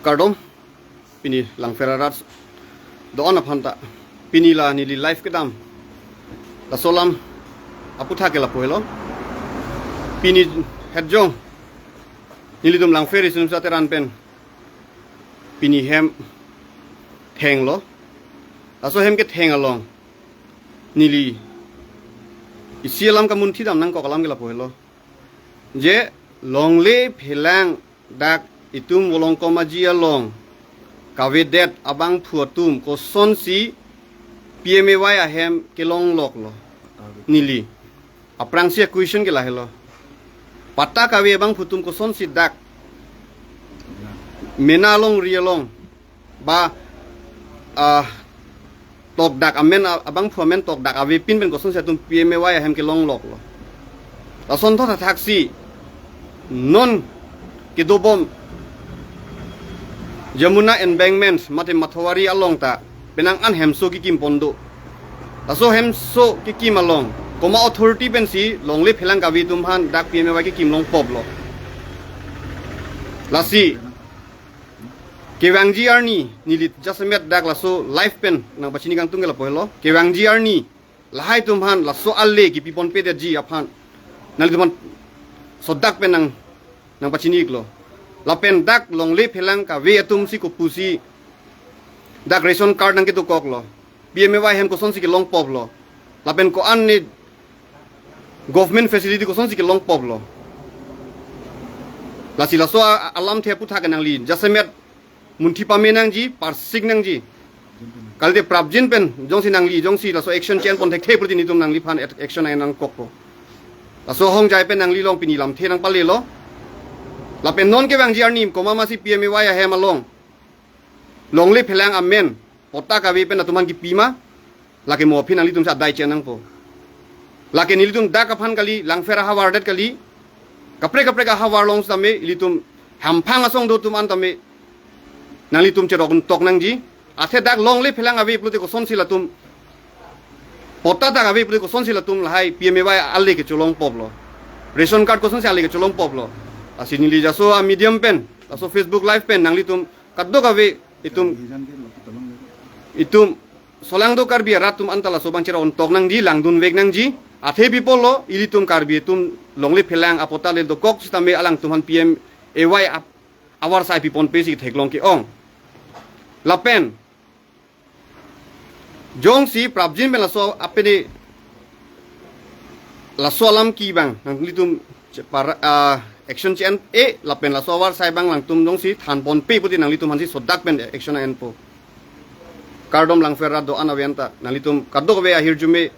kardom pini lang ferarat doon apanta pini la nili life kedam la solam aputha ke la poelo pini hedjong nili dum lang feri sunum sateran pen pini hem theng lo aso hem ke theng along nili isialam kamun thidam nang ko kalam ke la poelo je longle phelang dak itum wolong komaji along kavedet abang phuatum ko sonsi PMAY ahem kelong lok lo nili aprang sia question ke lahelo pata kawe abang phutum ko sonsi dak menalong rialong ba tok dak amen abang phuamen tok dak ave pin ben ko sonsi tum PMAY ahem kelong lok lo ason thota taxi non kidobom Jamuna embankment mate mathawari along ta penang an hemso ki kim pondo taso hemso ki kim along koma authority pensi longle phelang kawi tumhan dak PMAY ki kim long poblo lasi kewangji arni nilit jasmet dak laso life pen nang bachini kang tungela pohlo kewangji arni lahai tumhan laso alle ki pipon pe de ji aphan nal tuman sodak pen nang bachini klo lapen dak longle phelang ka we atum si ko pusi dak ration card nang ke to koklo PMAY hem ko son si ke long pop lo lapen ko an ni government facility ko son si ke long pop lo la si la so alam the putha ke nang li jasemet munthi pamenang ji parsik nang ji kalde prabjin pen jong si nang li jong si la so action chen pon thek the proti ni tum nang li phan action ai nang kokko la so hong jai pen nang li long pini lam the nang pale lo lapen non ke bang jiarnim ko mama si PMAY hem along longle phelang amen pota ka we pen atuman ki pima lake mo phin ali tum sa dai chen nang po lake nili tum da ka phan kali langfera hawardet kali kapre ka hawar long same ilitum hamphang asong do tum an tame nali tum cherok tok nang ji athe dak longle phelang awe plute ko son sila tum pota ta awe plute ko son sila tum lahai PMAY alle ke cholong poplo ration card ko son sila alle ke cholong poplo asini li jaso a medium pen aso Facebook live pen nang litum kaddo kawe itum solang do karbi ratum antala so bangchera on tok nang ji langdun weg nang ji athe people lo ilitum karbi tum longle phelang apota le do kok sistame alang tuman PMAY awar sai pipon pesi theklong ki ong lapen jong si prabjin ben laso apede laso alam ki bang nang litum para action chen e lapen la sawar sai bang lang tum dong si than pon pe puti nang litum han si sodak pen action en po kardom lang ferra do anaventa nang litum kaddo ko be ahir jume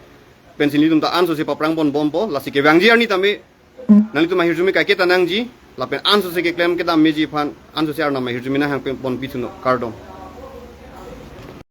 pen sin litum ta anso si paprang pon bompo la si ke wangji arni tame nang litum ahir jume ka ke tanang ji lapen anso se ke claim ke dam meji phan anso se arna mahir jume na hang pon pituno kardom